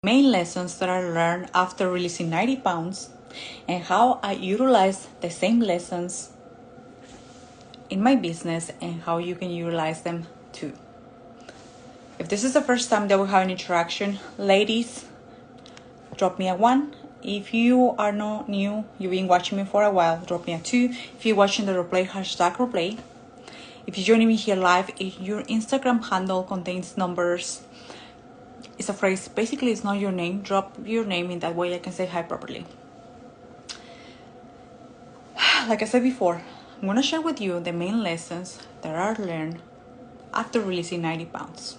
main lessons that I learned after releasing 90 pounds and how I utilize the same lessons in my business and how you can utilize them too. If this is the first time that we have an interaction, ladies, drop me a 1. If you are not new, you've been watching me for a while, drop me a 2. If you're watching the replay, #replay. If you're joining me here live, if your Instagram handle contains numbers, it's a phrase, basically it's not your name, drop your name in that way I can say hi properly. Like I said before, I'm going to share with you the main lessons that I learned after releasing 90 pounds.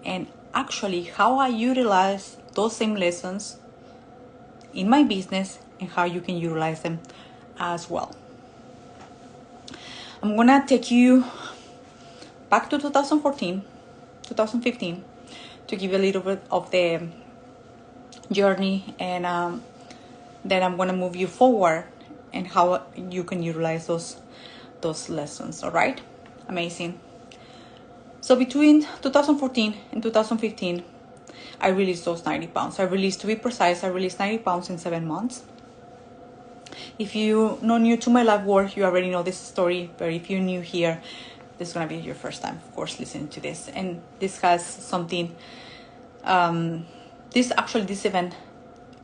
And actually how I utilize those same lessons in my business and how you can utilize them as well. I'm going to take you back to 2015 to give you a little bit of the journey, and then I'm going to move you forward and how you can utilize those lessons. All right, amazing. So between 2014 and 2015, I released those 90 pounds. To be precise, I released 90 pounds in 7 months. If you're not new to my live work, you already know this story, but if you're new here, this is going to be your first time, of course, listening to this. And this has something, this event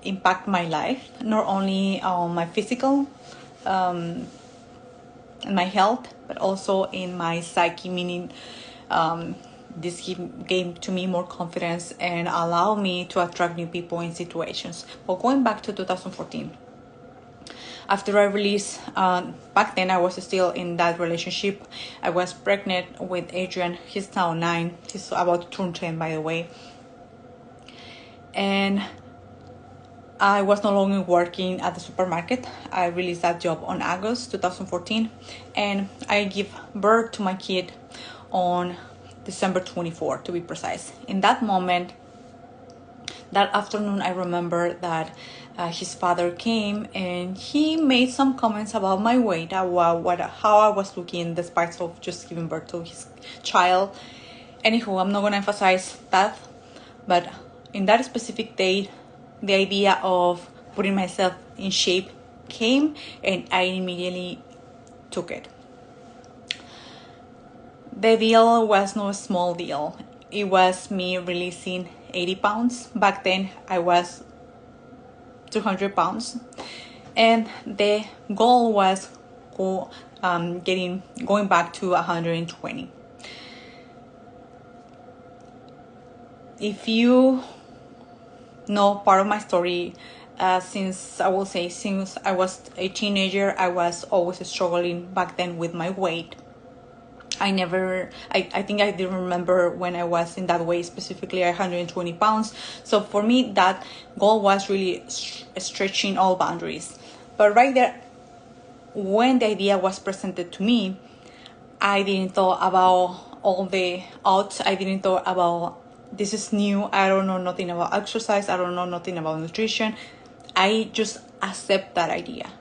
impact my life, not only on my physical and my health, but also in my psyche, meaning this gave to me more confidence and allowed me to attract new people in situations. But going back to 2014, after I released, back then I was still in that relationship. I was pregnant with Adrian. He's now 9. He's about to turn 10, by the way. And I was no longer working at the supermarket. I released that job on August 2014. And I give birth to my kid on December 24, to be precise. In that moment, that afternoon, I remember that his father came and he made some comments about my weight, how I was looking despite of just giving birth to his child. Anywho, I'm not going to emphasize that, but in that specific day, the idea of putting myself in shape came and I immediately took it. The deal was no small deal. It was me releasing 80 pounds. Back then, I was 200 pounds. And the goal was going back to 120. If you know part of my story, since I was a teenager, I was always struggling back then with my weight. I think I didn't remember when I was in that way, specifically 120 pounds. So for me, that goal was really stretching all boundaries. But right there, when the idea was presented to me, I didn't thought about all the odds. I didn't thought about, this is new. I don't know nothing about exercise. I don't know nothing about nutrition. I just accept that idea.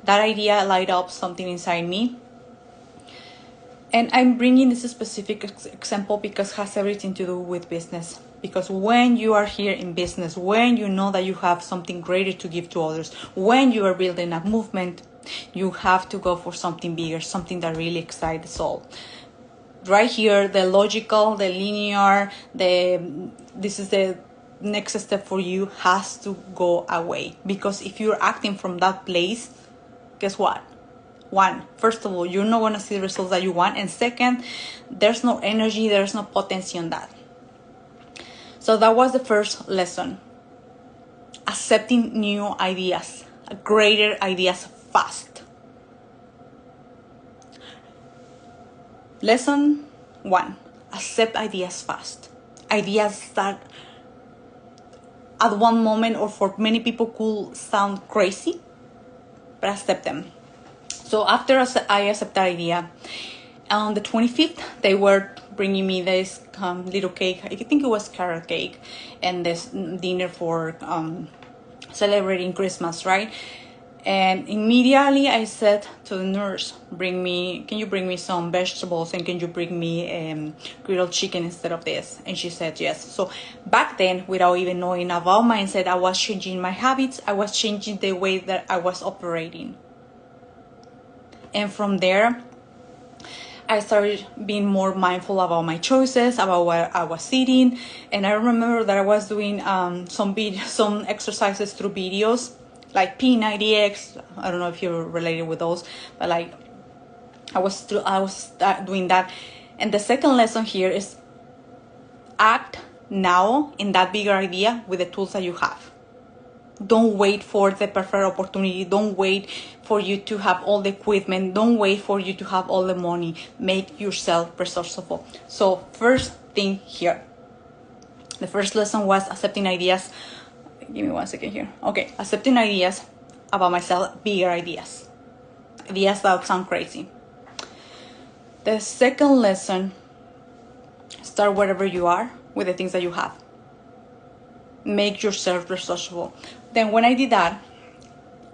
That idea light up something inside me. And I'm bringing this specific example because it has everything to do with business. Because when you are here in business, when you know that you have something greater to give to others, when you are building a movement, you have to go for something bigger, something that really excites the soul. Right here, the logical, the linear, this is the next step for you has to go away. Because if you're acting from that place, guess what? One, first of all, you're not going to see the results that you want. And second, there's no energy, there's no potency on that. So that was the first lesson. Accepting new ideas, greater ideas fast. Lesson 1, accept ideas fast. Ideas that at one moment or for many people could sound crazy, but accept them. So after I accepted that idea, on the 25th, they were bringing me this little cake. I think it was carrot cake, and this dinner for celebrating Christmas, right? And immediately I said to the nurse, can you bring me some vegetables, and can you bring me grilled chicken instead of this? And she said yes. So back then, without even knowing about mindset, I was changing my habits. I was changing the way that I was operating. And from there, I started being more mindful about my choices, about what I was eating. And I remember that I was doing some exercises through videos, like P90X. I don't know if you're related with those, but like I was doing that. And the second lesson here is act now in that bigger idea with the tools that you have. Don't wait for the perfect opportunity. Don't wait for you to have all the equipment. Don't wait for you to have all the money. Make yourself resourceful. So first thing here, the first lesson was accepting ideas. Give me 1 second here. Okay, accepting ideas about myself, bigger ideas. Ideas that sound crazy. The second lesson, start wherever you are with the things that you have. Make yourself resourceful. Then when I did that,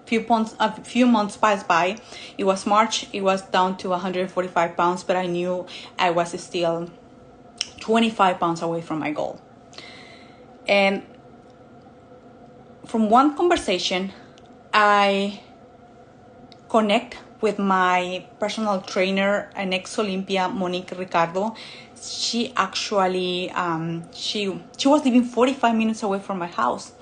a few months passed by. It was March. It was down to 145 pounds, but I knew I was still 25 pounds away from my goal. And from one conversation, I connect with my personal trainer, an ex-Olympia, Monique Ricardo. She actually, she was living 45 minutes away from my house.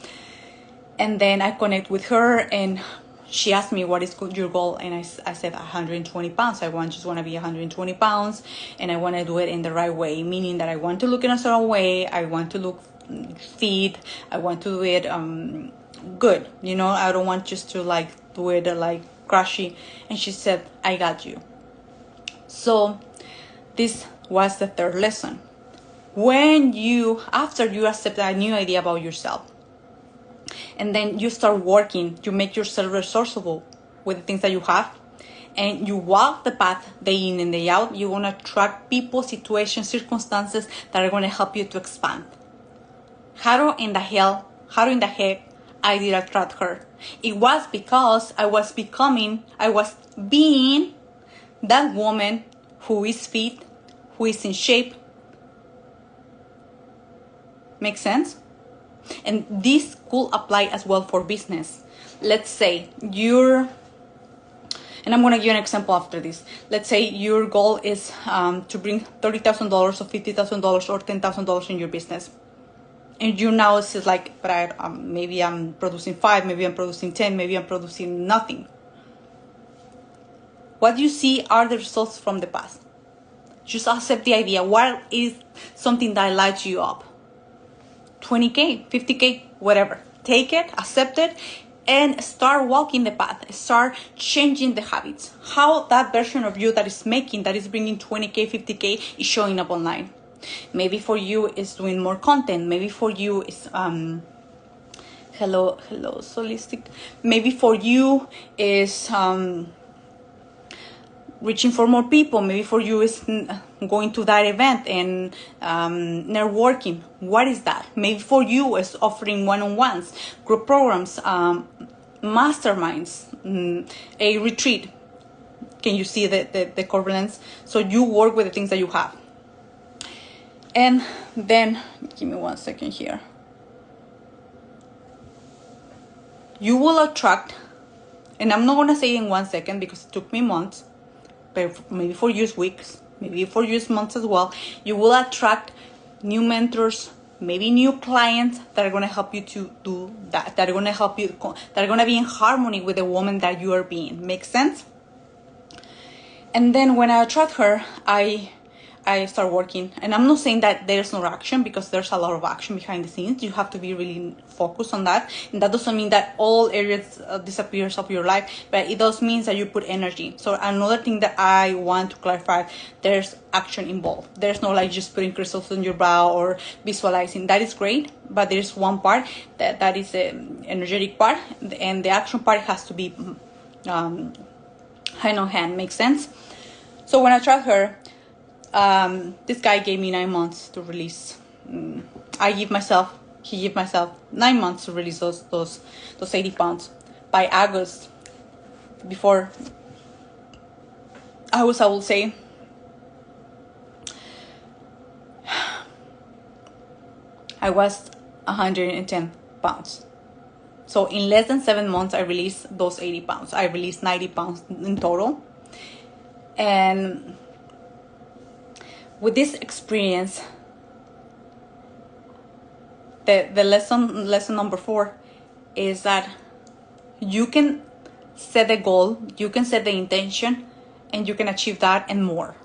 And then I connect with her, and she asked me, what is your goal? And I said 120 pounds. I just want to be 120 pounds, and I want to do it in the right way, meaning that I want to look in a certain way. I want to look fit. I want to do it good. You know, I don't want just to like do it like crashy. And she said, I got you. So this was the third lesson. After you accept a new idea about yourself, and then you start working, you make yourself resourceful with the things that you have, and you walk the path day in and day out, you want to attract people, situations, circumstances that are going to help you to expand. How in the heck I did attract her? It was because I was being that woman who is fit, who is in shape. Make sense? And this could apply as well for business. Let's say and I'm going to give you an example after this. Let's say your goal is to bring $30,000 or $50,000 or $10,000 in your business. And you now it's like, but maybe I'm producing 5, maybe I'm producing 10, maybe I'm producing nothing. What you see are the results from the past. Just accept the idea. What is something that lights you up? 20K, 50K, whatever. Take it, accept it, and start walking the path. Start changing the habits. How that version of you that is bringing 20K, 50K is showing up online. Maybe for you it's doing more content. Maybe for you it's hello Solistic. Maybe for you is reaching for more people. Maybe for you is going to that event and networking. What is that? Maybe for you is offering one-on-ones, group programs, masterminds, a retreat. Can you see the correlance? So you work with the things that you have. And then, give me 1 second here. You will attract, and I'm not going to say in 1 second because it took me months, but maybe for you weeks, maybe for you months as well. You will attract new mentors, maybe new clients that are going to help you to do that, that are going to be in harmony with the woman that you are being. Make sense? And then when I attract her, I start working. And I'm not saying that there's no action, because there's a lot of action behind the scenes. You have to be really focused on that. And that doesn't mean that all areas disappears of your life, but it does mean that you put energy. So another thing that I want to clarify, there's action involved. There's no like just putting crystals on your brow or visualizing. That is great, but there's one part that is the energetic part, and the action part has to be hand on hand. Makes sense? So when I attract her, this guy gave me 9 months to release. He gave myself 9 months to release those 80 pounds. By August, before I will say, I was 110 pounds. So in less than 7 months, I released those 80 pounds. I released 90 pounds in total. And with this experience, the lesson number 4 is that you can set a goal, you can set the intention, and you can achieve that and more.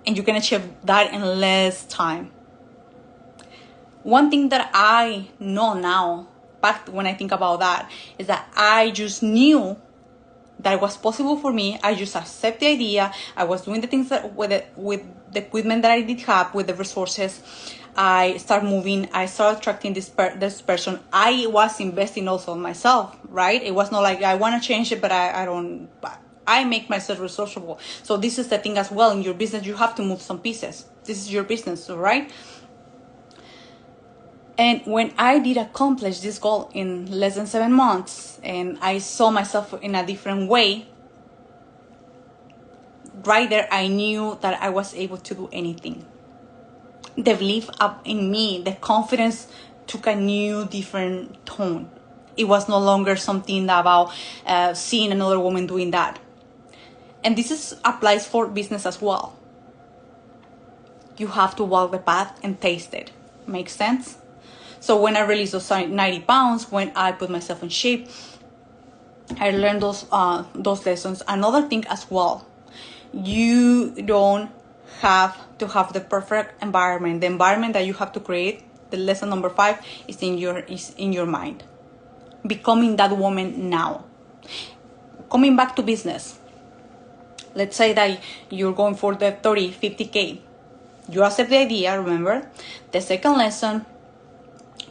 And you can achieve that in less time. One thing that I know now, back when I think about that, is that I just knew that it was possible for me. I just accept the idea. I was doing the things that with the equipment that I did have, with the resources. I start moving. I start attracting this person. I was investing also in myself, right? It was not like I want to change it, but I don't. I make myself resourceful. So this is the thing as well in your business. You have to move some pieces. This is your business, right? And when I did accomplish this goal in less than 7 months, and I saw myself in a different way, right there, I knew that I was able to do anything. The belief up in me, the confidence took a new, different tone. It was no longer something about seeing another woman doing that. And this applies for business as well. You have to walk the path and taste it. Makes sense? So when I released those 90 pounds, when I put myself in shape, I learned those lessons. Another thing as well, you don't have to have the perfect environment. The environment that you have to create, the lesson number 5, is in your mind. Becoming that woman now. Coming back to business. Let's say that you're going for the 30, 50K. You accept the idea, remember? The second lesson,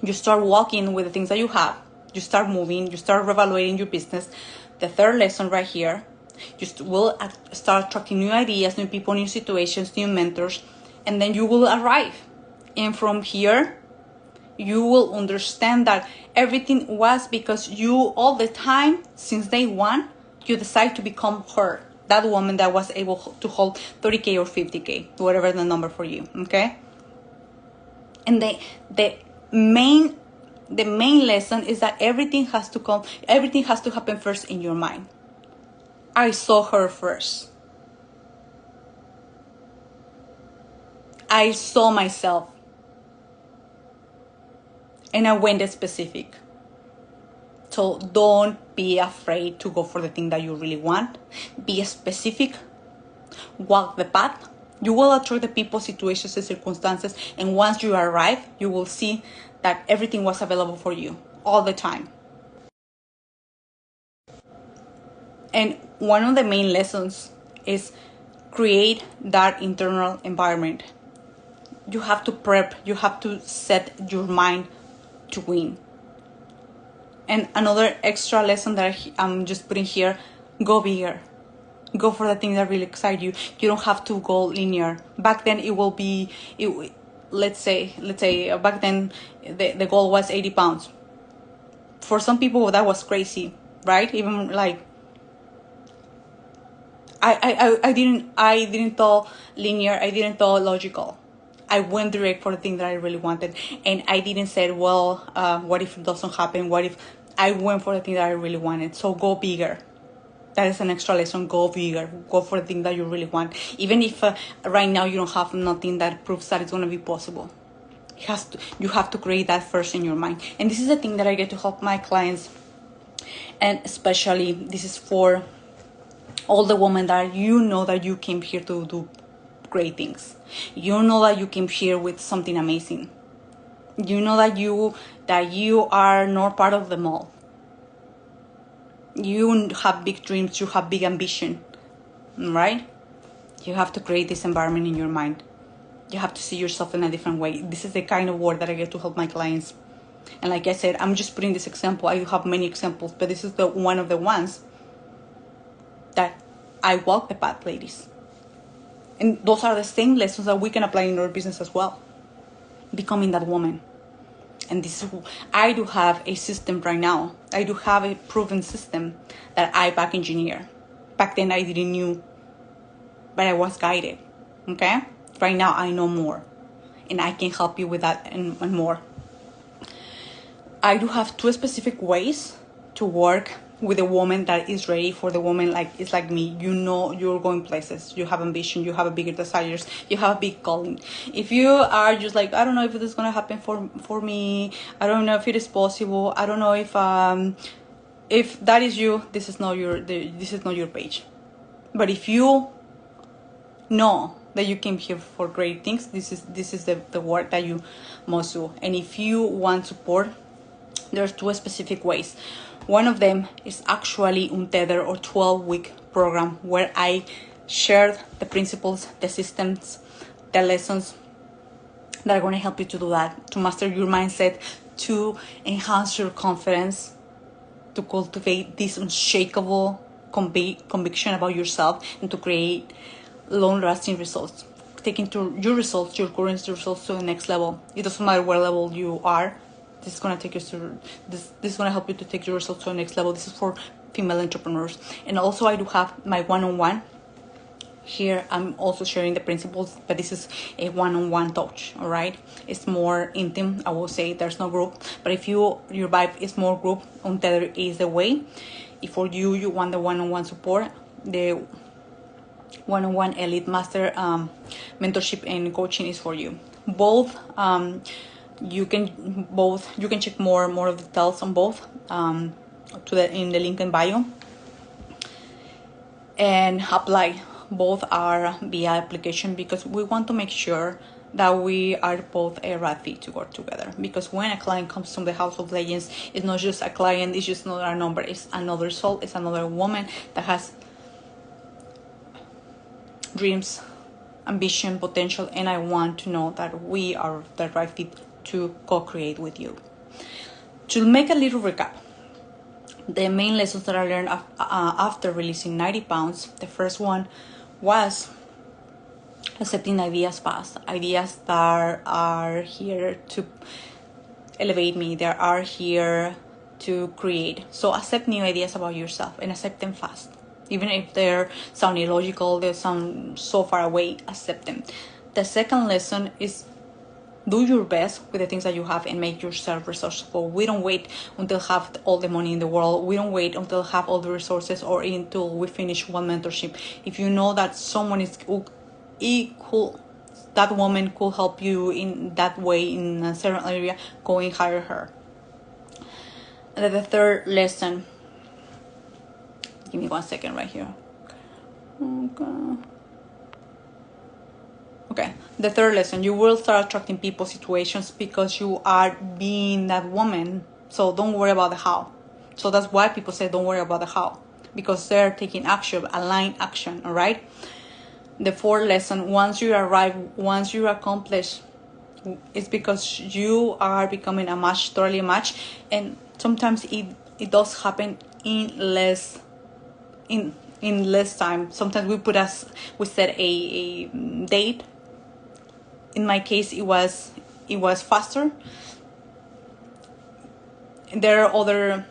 you start walking with the things that you have. You start moving. You start reevaluating your business. The third lesson right here, you will start attracting new ideas, new people, new situations, new mentors, and then you will arrive. And from here, you will understand that everything was because you, all the time, since day one, you decide to become her. That woman that was able to hold 30K or 50K, whatever the number for you, okay? And the main lesson is that everything has to happen first in your mind. I saw her first. I saw myself. And I went specific. So don't be afraid to go for the thing that you really want. Be specific. Walk the path. You will attract the people, situations, and circumstances. And once you arrive, you will see that everything was available for you all the time. And one of the main lessons is create that internal environment. You have to prep. You have to set your mind to win. And another extra lesson that I'm just putting here, go bigger. Go for the things that really excite you. You don't have to go linear. Back then let's say back then the goal was 80 pounds. For some people that was crazy, right? Even like I didn't thought linear, I didn't thought logical. I went direct for the thing that I really wanted, and I didn't say, well, what if it doesn't happen? What if I went for the thing that I really wanted? So go bigger. That is an extra lesson. Go bigger. Go for the thing that you really want. Even if right now you don't have nothing that proves that it's going to be possible. You have to create that first in your mind. And this is the thing that I get to help my clients. And especially this is for all the women that you know that you came here to do great things. You know that you came here with something amazing. You know that you are not part of them all. You have big dreams, you have big ambition, right? You have to create this environment in your mind. You have to see yourself in a different way. This is the kind of work that I get to help my clients. And like I said, I'm just putting this example. I have many examples, but this is one of the ones that I walk the path, ladies. And those are the same lessons that we can apply in our business as well. Becoming that woman. And this is, I do have a system right now. I do have a proven system that I back engineer. Back then I didn't knew, but I was guided. Okay? Right now I know more, and I can help you with that and more. I do have 2 specific ways to work with a woman that is ready. For the woman like it's like me, you know, you're going places, you have ambition, you have a bigger desires, you have a big calling. If you are just like, I don't know if this is gonna happen for me, I don't know if it is possible, I don't know if that is you, this is not your page. But if you know that you came here for great things, this is the work that you must do. And if you want support, there's 2 specific ways. One of them is actually Untether or 12-week program where I shared the principles, the systems, the lessons that are going to help you to do that, to master your mindset, to enhance your confidence, to cultivate this unshakable conviction about yourself, and to create long-lasting results. Taking your results, your current results to the next level. It doesn't matter what level you are. This is going to take you to this is going to help you to take your results to the next level. This is for female entrepreneurs. And also I do have my one-on-one. Here I'm also sharing the principles, but this is a one-on-one touch, all right? It's more intimate, I will say. There's no group, but if your vibe is more group, Untether is the way. If for you want the one-on-one support, the one-on-one elite master mentorship and coaching is for you. Both you can check more of the details on both in the link in bio and apply. Both are via application, because we want to make sure that we are both a right fit to work together. Because when a client comes from the House of Legends, it's not just a client, it's just not a number, it's another soul, it's another woman that has dreams, ambition, potential, and I want to know that we are the right fit to co-create with you. To make a little recap, the main lessons that I learned after releasing 90 pounds, the first one was accepting ideas fast, ideas that are here to elevate me, they are here to create. So accept new ideas about yourself and accept them fast. Even if they sound illogical, they sound so far away, accept them. The second lesson is do your best with the things that you have and make yourself resourceful. We don't wait until have all the money in the world. We don't wait until have all the resources or until we finish one mentorship. If you know that someone is equal, that woman could help you in that way in a certain area, go and hire her. And then the third lesson, give me 1 second right here. Okay, the third lesson, you will start attracting people, situations, because you are being that woman. So don't worry about the how. So that's why people say don't worry about the how, because they're taking action, aligned action, all right? The fourth lesson, once you arrive, once you accomplish, it's because you are becoming a match, totally a match. And sometimes it does happen in less time. Sometimes we set a date. In my case, it was faster. There are other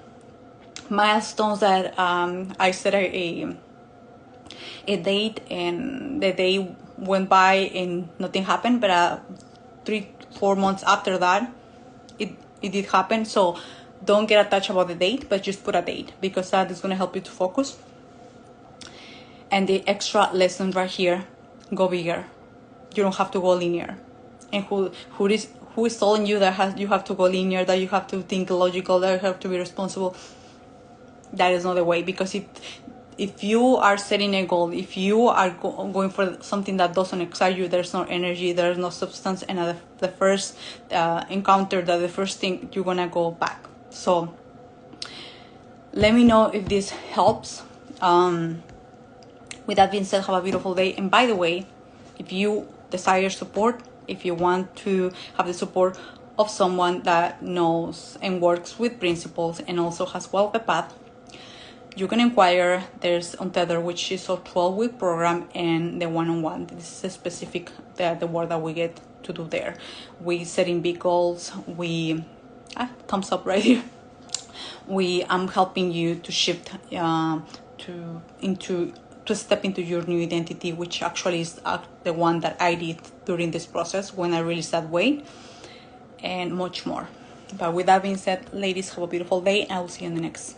milestones that I set a date, and the day went by and nothing happened. But 3-4 months after that, it did happen. So don't get attached about the date, but just put a date, because that is going to help you to focus. And the extra lesson right here, go bigger. You don't have to go linear. And who is telling you that you have to go linear, that you have to think logical, that you have to be responsible? That is not the way. Because if you are setting a goal, if you are going for something that doesn't excite you, there's no energy, there's no substance, and at the first encounter, that the first thing, you're gonna go back. So let me know if this helps. With that being said, have a beautiful day. And by the way, if you desire support, if you want to have the support of someone that knows and works with principles and also has a path, you can inquire. There's Untether, which is a 12-week program, and the one-on-one. This is a specific the work that we get to do there. We setting big goals. We thumbs up right here. I'm helping you to shift to step into your new identity, which actually is the one that I did during this process when I released that weight, and much more. But with that being said, ladies, have a beautiful day. I will see you in the next.